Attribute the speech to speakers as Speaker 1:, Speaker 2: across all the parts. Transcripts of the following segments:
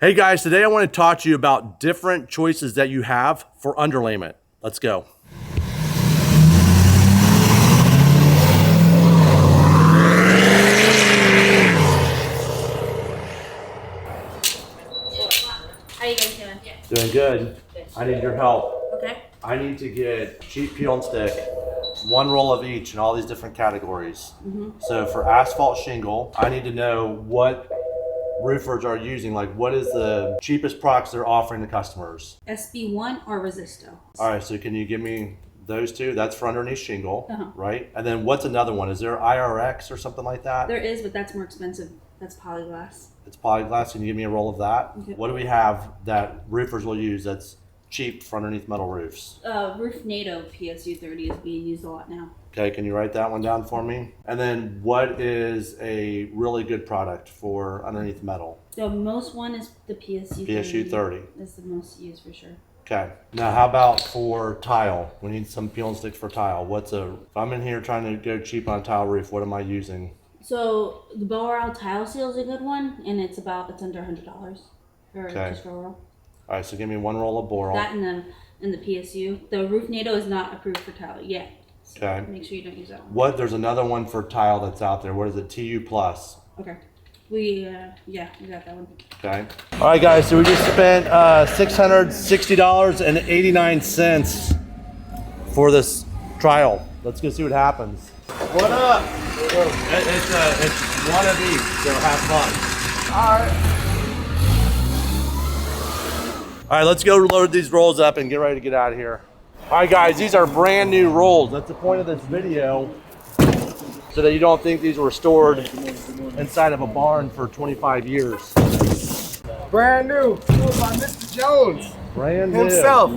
Speaker 1: Hey guys, today I want to talk to you about different choices that you have for underlayment. Let's go.
Speaker 2: How you guys doing?
Speaker 1: Doing good. I need your help.
Speaker 2: Okay.
Speaker 1: I need to get cheap peel and stick, one roll of each in all these different categories. So for asphalt shingle, I need to know what roofers are using, like what is the cheapest products they're offering to customers.
Speaker 2: SB1 or Resisto?
Speaker 1: All right, so can you give me those two? That's for underneath shingle,
Speaker 2: Uh-huh.
Speaker 1: right? And then what's another one? Is there IRX or something like that?
Speaker 2: There is, but that's more expensive. That's polyglass.
Speaker 1: It's polyglass. Can you give me a roll of that?
Speaker 2: Okay.
Speaker 1: What do we have that roofers will use that's cheap for underneath metal roofs?
Speaker 2: Roof NATO PSU 30 is being used a lot now.
Speaker 1: Okay, can you write that one down for me? And then what is a really good product for underneath metal?
Speaker 2: The most one is the PSU 30.
Speaker 1: PSU 30.
Speaker 2: Is the most used for sure.
Speaker 1: Okay. Now how about for tile? We need some peel and sticks for tile. If I'm in here trying to go cheap on a tile roof, what am I using?
Speaker 2: So the Boral Tile Seal is a good one, and it's under $100 for
Speaker 1: Okay.
Speaker 2: just for a roll.
Speaker 1: All right, so give me one roll of boral.
Speaker 2: That and the PSU. The Roof NATO is not approved for tile yet. So
Speaker 1: Okay.
Speaker 2: make sure you don't use that one.
Speaker 1: There's another one for tile that's out there. What is it? TU plus.
Speaker 2: Okay. We got that one.
Speaker 1: Okay. All right, guys. So we just spent $660.89 for this trial. Let's go see what happens. What up? It's one of each, so have fun. All right, let's go load these rolls up and get ready to get out of here. All right, guys, these are brand new rolls. That's the point of this video, so that you don't think these were stored inside of a barn for 25 years.
Speaker 3: Brand new, fueled by Mr. Jones
Speaker 1: Brand new.
Speaker 3: himself.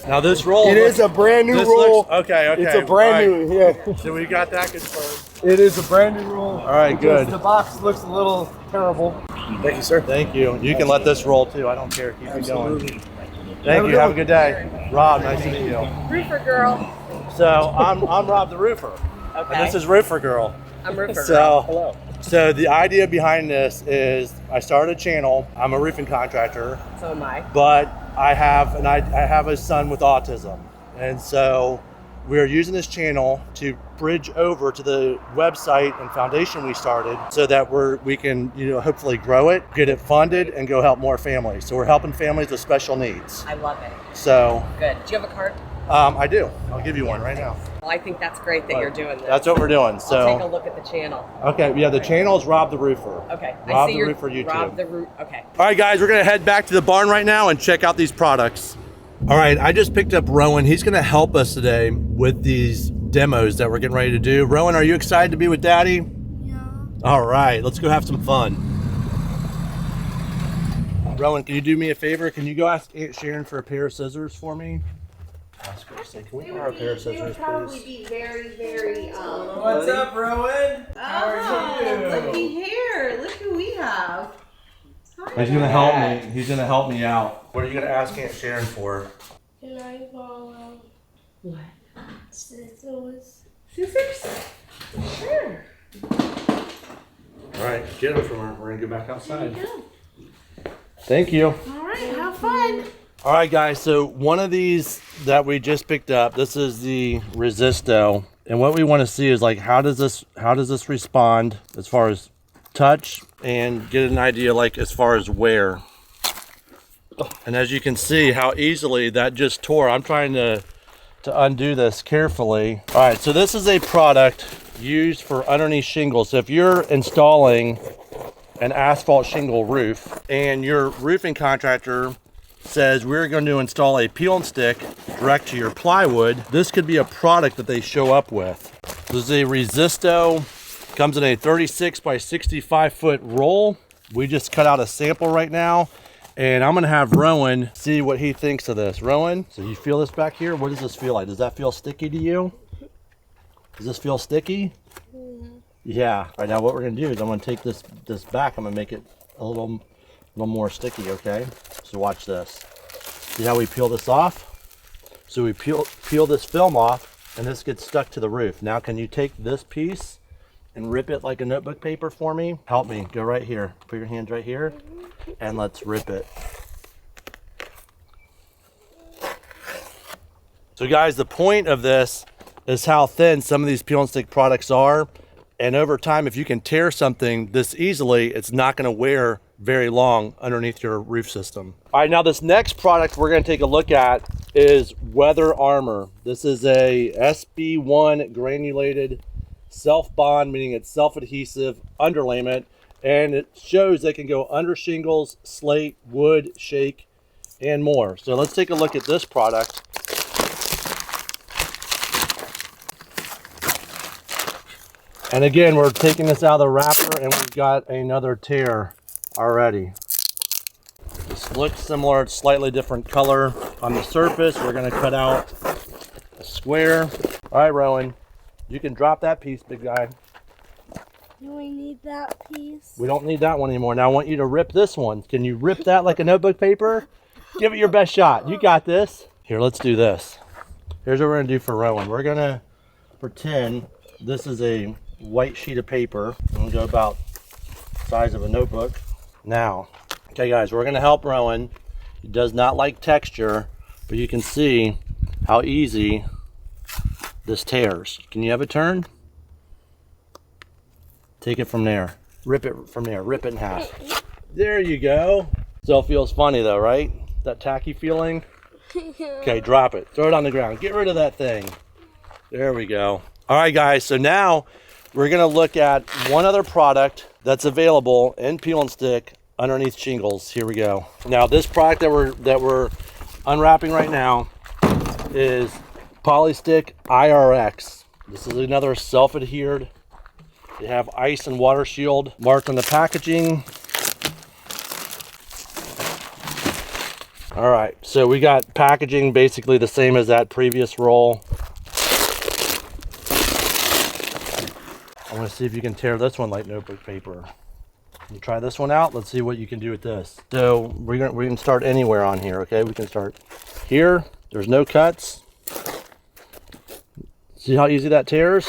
Speaker 1: Now this roll.
Speaker 3: It is a brand new roll.
Speaker 1: Okay.
Speaker 3: It's a brand new, yeah.
Speaker 1: So we got that confirmed.
Speaker 3: It is a brand new roll.
Speaker 1: All right, good.
Speaker 3: The box looks a little terrible.
Speaker 1: Thank you, sir. Thank you. You can let this roll too. I don't care. Keep it going. Thank you. Have a good day. Rob, nice to meet you.
Speaker 4: Roofer girl.
Speaker 1: So I'm Rob the roofer.
Speaker 4: Okay.
Speaker 1: And this is Roofer Girl.
Speaker 4: I'm roofer
Speaker 1: So,
Speaker 4: girl. Hello.
Speaker 1: So the idea behind this is I started a channel. I'm a roofing contractor,
Speaker 4: So am I.
Speaker 1: but I have a son with autism. And so we're using this channel to bridge over to the website and foundation we started so that we can hopefully grow it, get it funded, and go help more families. So we're helping families with special needs.
Speaker 4: I love it.
Speaker 1: So
Speaker 4: Good. Do you have a card?
Speaker 1: I do. I'll give you one right now.
Speaker 4: Well, I think that's great that you're doing this.
Speaker 1: That's what we're doing. So
Speaker 4: I'll take a look at the channel.
Speaker 1: okay, yeah, the channel is Rob the Roofer.
Speaker 4: Okay.
Speaker 1: Rob
Speaker 4: I see
Speaker 1: the
Speaker 4: your
Speaker 1: Roofer YouTube.
Speaker 4: Rob the Roofer. Okay.
Speaker 1: All right, guys, we're gonna head back to the barn right now and check out these products. All right, I just picked up Rowan. He's gonna help us today with these demos that we're getting ready to do. Rowan, are you excited to be with Daddy?
Speaker 5: Yeah.
Speaker 1: All right, let's go have some fun. Rowan, can you do me a favor? Can you go ask Aunt Sharon for a pair of scissors for me? Ask her to say, can we borrow a pair of
Speaker 5: They would
Speaker 1: scissors,
Speaker 5: probably
Speaker 1: please?
Speaker 5: be very,
Speaker 3: What's up, Rowan? How are you?
Speaker 5: Looky here. Look who we have.
Speaker 1: He's gonna help me. He's gonna help me out. What are you gonna ask Aunt Sharon for?
Speaker 5: Can I borrow
Speaker 2: What?
Speaker 5: scissors?
Speaker 2: Scissors? Sure.
Speaker 1: All right, get them from her. We're gonna go back outside.
Speaker 2: There you go.
Speaker 1: Thank you.
Speaker 5: All right, have fun.
Speaker 1: All right, guys, so one of these that we just picked up, this is the Resisto. And what we want to see is like, how does this respond as far as touch, and get an idea like as far as wear. And as you can see how easily that just tore. I'm trying to undo this carefully. All right, so this is a product used for underneath shingles. So if you're installing an asphalt shingle roof and your roofing contractor says we're going to install a peel and stick direct to your plywood, this could be a product that they show up with. This is a Resisto, comes in a 36 by 65 foot roll. We just cut out a sample right now, and I'm going to have Rowan see what he thinks of this. Rowan, so you feel this back here? What does this feel like? Does that feel sticky to you? Does this feel sticky? Yeah. All right, now what we're going to do is I'm going to take this back. I'm going to make it a little more sticky, okay? So watch this. See how we peel this off? So we peel this film off, and this gets stuck to the roof. Now can you take this piece and rip it like a notebook paper for me? Help me. Go right here. Put your hands right here and let's rip it. So guys, the point of this is how thin some of these peel and stick products are. And over time, if you can tear something this easily, it's not going to wear very long underneath your roof system. All right, now this next product we're going to take a look at is Weather Armor. This is a SB1 granulated self-bond, meaning it's self-adhesive underlayment, and it shows they can go under shingles, slate, wood, shake, and more. So let's take a look at this product. And again, we're taking this out of the wrapper and we've got another tear already. This looks similar, it's slightly different color on the surface. We're gonna cut out a square. All right, Rowan, you can drop that piece, big guy.
Speaker 5: Do we need that piece?
Speaker 1: We don't need that one anymore. Now I want you to rip this one. Can you rip that like a notebook paper? Give it your best shot. You got this. Here, let's do this. Here's what we're gonna do for Rowan. We're gonna pretend this is a white sheet of paper. I'm gonna go about the size of a notebook. Now, okay guys, we're gonna help Rowan. He does not like texture, but you can see how easy this tears. Can you have it turn? Take it from there. Rip it from there. Rip it in half. There you go. Still feels funny though, right? That tacky feeling? Okay, drop it. Throw it on the ground. Get rid of that thing. There we go. All right guys, so now we're gonna look at one other product that's available in peel and stick underneath shingles. Here we go. Now this product that we're unwrapping right now is Polystick IRX. This is another self-adhered. They have ice and water shield marked on the packaging. All right, so we got packaging basically the same as that previous roll. I want to see if you can tear this one like notebook paper. You try this one out. Let's see what you can do with this. So we can start anywhere on here, okay? We can start here. There's no cuts. See how easy that tears?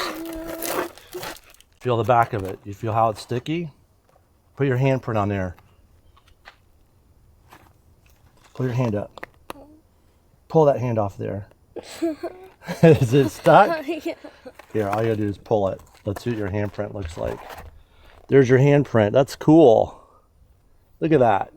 Speaker 1: Feel the back of it. You feel how it's sticky? Put your handprint on there. Pull your hand up. Pull that hand off there. Is it stuck?
Speaker 5: Yeah.
Speaker 1: Here, all you gotta do is pull it. Let's see what your handprint looks like. There's your handprint. That's cool. Look at that.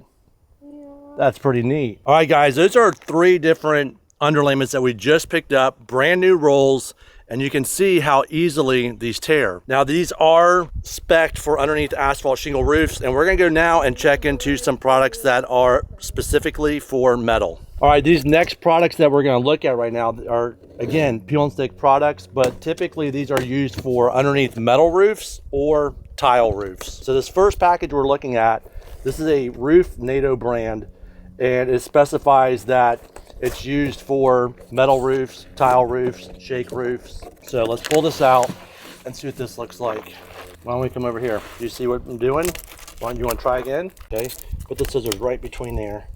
Speaker 1: That's pretty neat. All right, guys, those are 3 different underlayments that we just picked up, brand new rolls, and you can see how easily these tear. Now, these are spec'd for underneath asphalt shingle roofs, and we're gonna go now and check into some products that are specifically for metal. All right, these next products that we're gonna look at right now are, again, peel and stick products, but typically these are used for underneath metal roofs or tile roofs. So this first package we're looking at, this is a Roof NATO brand, and it specifies that it's used for metal roofs, tile roofs, shake roofs. So let's pull this out and see what this looks like. Why don't we come over here? Do you see what I'm doing? You want to try again? Okay, put the scissors right between there.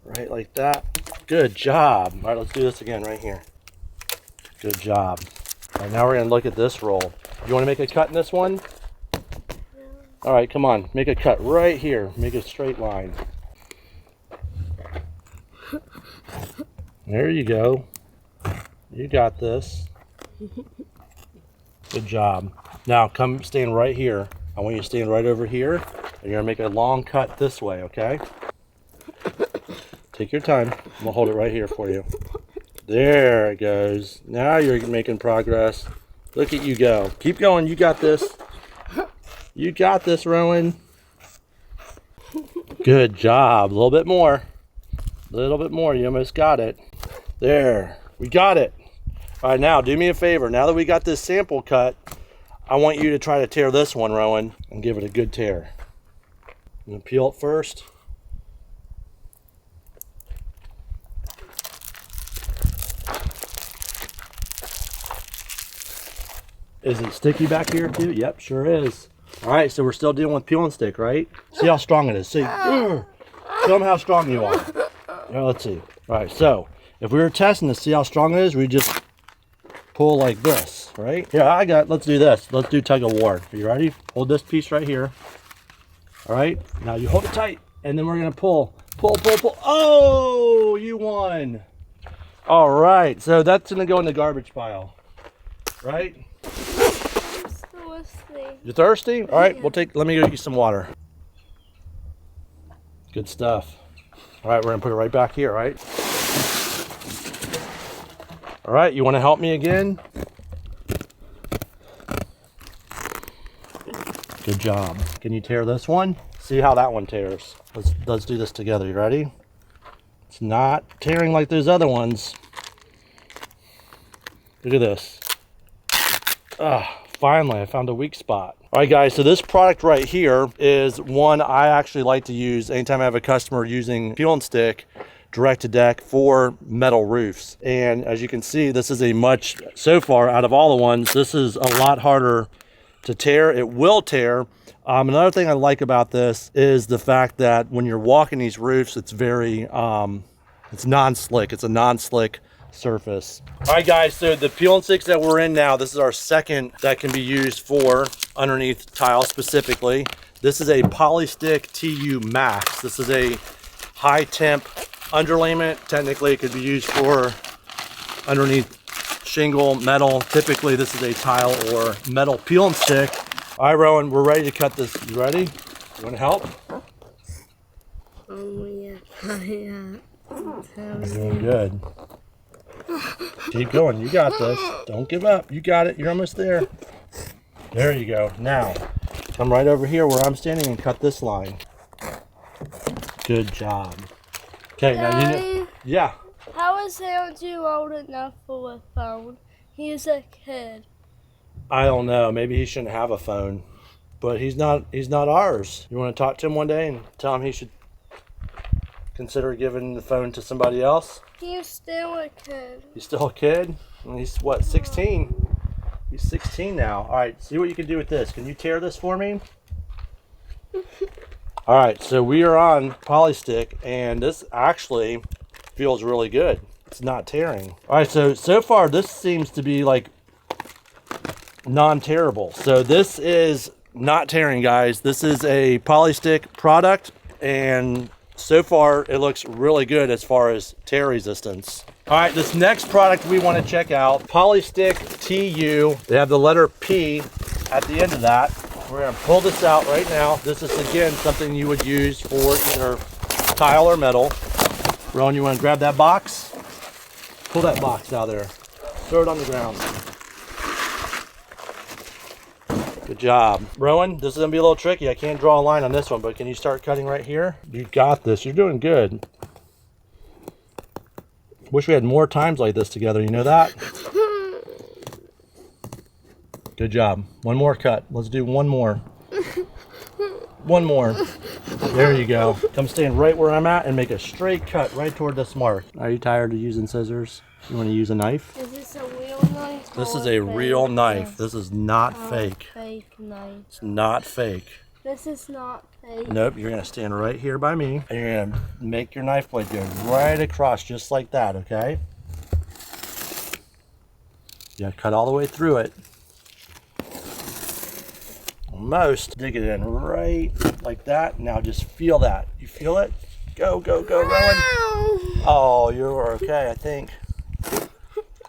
Speaker 1: Right like that. Good job. All right, let's do this again right here. Good job. All right, now we're gonna look at this roll. You wanna make a cut in this one? All right, come on, make a cut right here. Make a straight line. There you go. You got this. Good job. Now come stand right here. I want you to stand right over here, and you're gonna make a long cut this way, okay? Take your time. We'll hold it right here for you. There it goes. Now you're making progress. Look at you go. Keep going. You got this. You got this, Rowan. Good job. A little bit more. A little bit more. You almost got it. There. We got it. All right, now do me a favor. Now that we got this sample cut, I want you to try to tear this one, Rowan, and give it a good tear. I'm going to peel it first. Is it sticky back here too? Yep, sure is. All right, so we're still dealing with peel and stick, right? See how strong it is. See, show them how strong you are. Now, let's see. All right, so if we were testing to see how strong it is, we just pull like this. right? Yeah, let's do this. Let's do tug of war. Are you ready? Hold this piece right here. All right, now you hold it tight, and then we're gonna pull. Oh, you won. All right, so that's gonna go in the garbage pile, right?
Speaker 5: I'm thirsty.
Speaker 1: You thirsty? All right, let me go get you some water. Good stuff. All right, we're gonna put it right back here, right? All right, you wanna help me again? Good job. Can you tear this one? See how that one tears. Let's do this together. You ready? It's not tearing like those other ones. Look at this. Finally, I found a weak spot. All right, guys, so this product right here is one I actually like to use anytime I have a customer using peel and stick direct to deck for metal roofs. And as you can see, this is so far out of all the ones, this is a lot harder to tear. It will tear. Another thing I like about this is the fact that when you're walking these roofs, it's very, it's non-slick. It's a non-slick surface. All right, guys, so the peel and sticks that we're in now, this is our second that can be used for underneath tile specifically. This is a Polystick TU Max. This is a high temp underlayment. Technically, it could be used for underneath shingle, metal. Typically, this is a tile or metal peel and stick. All right, Rowan, we're ready to cut this. You ready? You want to help?
Speaker 5: Oh, yeah. Yeah.
Speaker 1: You're doing good. Keep going. You got this. Don't give up. You got it. You're almost there. There you go. Now, come right over here where I'm standing and cut this line. Good job. Okay, now
Speaker 5: Daddy,
Speaker 1: yeah.
Speaker 5: how is Andrew old enough for a phone? He's a kid.
Speaker 1: I don't know. Maybe he shouldn't have a phone, but he's not ours. You want to talk to him one day and tell him he should consider giving the phone to somebody else?
Speaker 5: He's still a kid.
Speaker 1: He's still a kid? And he's what, 16? He's 16 now. All right, see what you can do with this. Can you tear this for me? All right, so we are on Polystick, and this actually feels really good. It's not tearing. All right, so far this seems to be like non-tearable. So this is not tearing, guys. This is a Polystick product, and so far it looks really good as far as tear resistance. All right, this next product we want to check out, Polystick TU. They have the letter P at the end of that. We're gonna pull this out right now. This is again something you would use for either tile or metal. Rowan, you wanna grab that box? Pull that box out of there. Throw it on the ground. Good job. Rowan, this is gonna be a little tricky. I can't draw a line on this one, but can you start cutting right here? You got this, you're doing good. Wish we had more times like this together, you know that? Good job. One more cut. Let's do one more. One more. There you go. Come stand right where I'm at and make a straight cut right toward this mark. Are you tired of using scissors? You want to use a knife?
Speaker 5: Is this a real knife?
Speaker 1: This
Speaker 5: or
Speaker 1: is a real
Speaker 5: fake
Speaker 1: knife. This is not fake.
Speaker 5: Fake knife.
Speaker 1: It's not fake.
Speaker 5: This is not fake.
Speaker 1: Nope, you're gonna stand right here by me and you're gonna make your knife blade go right across just like that, okay? You gotta cut all the way through it. Almost. Dig it in right like that. Now just feel that. You feel it? Go, go, go, Rowan. Oh, you're okay, I think.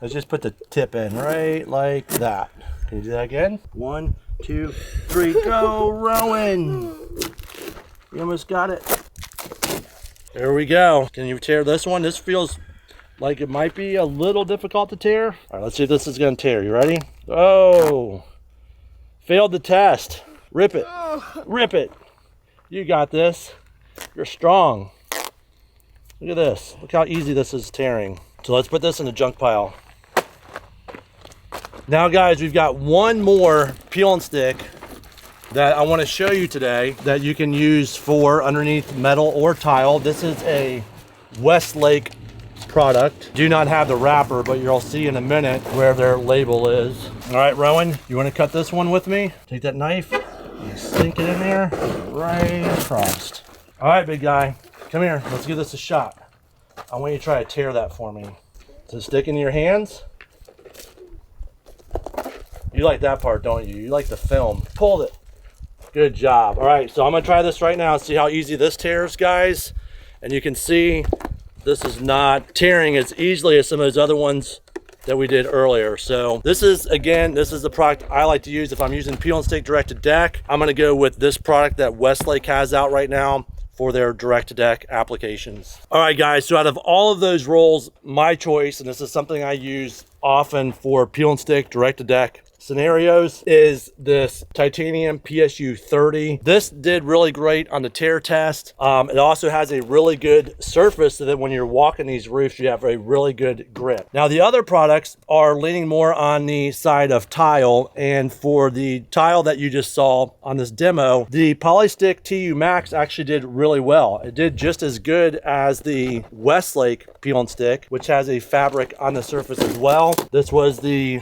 Speaker 1: Let's just put the tip in right like that. Can you do that again? 1, 2, 3, go, Rowan. You almost got it. There we go. Can you tear this one? This feels like it might be a little difficult to tear. All right, let's see if this is gonna tear. You ready? Oh, failed the test. Rip it, rip it. You got this. You're strong. Look at this. Look how easy this is tearing. So let's put this in the junk pile. Now guys, we've got one more peel and stick that I want to show you today that you can use for underneath metal or tile. This is a Westlake product. Do not have the wrapper, but you'll see in a minute where their label is. All right, Rowan, you want to cut this one with me? Take that knife, you sink it in there, right across. All right, big guy, come here. Let's give this a shot. I want you to try to tear that for me. Does it stick into your hands? You like that part, don't you? You like the film. Pulled it. Good job. All right, so I'm gonna try this right now and see how easy this tears, guys. And you can see this is not tearing as easily as some of those other ones that we did earlier. So this is, again, this is the product I like to use if I'm using peel and stick direct to deck. I'm gonna go with this product that Westlake has out right now for their direct to deck applications. All right, guys, so out of all of those rolls, my choice, and this is something I use often for peel and stick direct to deck scenarios, is this titanium PSU 30. This did really great on the tear test. It also has a really good surface so that when you're walking these roofs, you have a really good grip. Now the other products are leaning more on the side of tile, and for the tile that you just saw on this demo, the Polystick TU Max actually did really well. It did just as good as the Westlake peel and stick, which has a fabric on the surface as well. This was the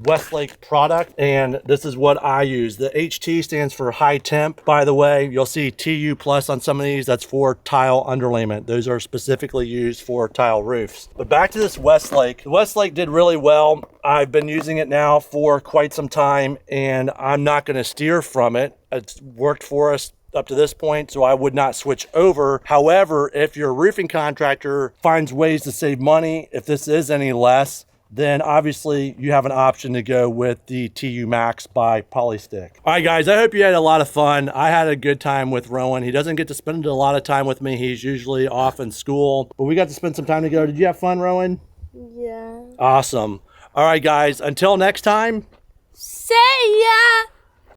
Speaker 1: Westlake product, and this is what I use. The HT stands for high temp, by the way. You'll see TU plus on some of these. That's for tile underlayment. Those are specifically used for tile roofs. But back to this Westlake. The Westlake did really well. I've been using it now for quite some time, and I'm not going to steer from it. It's worked for us up to this point, so I would not switch over. However, if your roofing contractor finds ways to save money, if this is any less, then obviously you have an option to go with the TU Max by Polystick. All right, guys, I hope you had a lot of fun. I had a good time with Rowan. He doesn't get to spend a lot of time with me. He's usually off in school, but we got to spend some time together. Did you have fun, Rowan?
Speaker 5: Yeah.
Speaker 1: Awesome. All right, guys, until next time.
Speaker 5: See ya!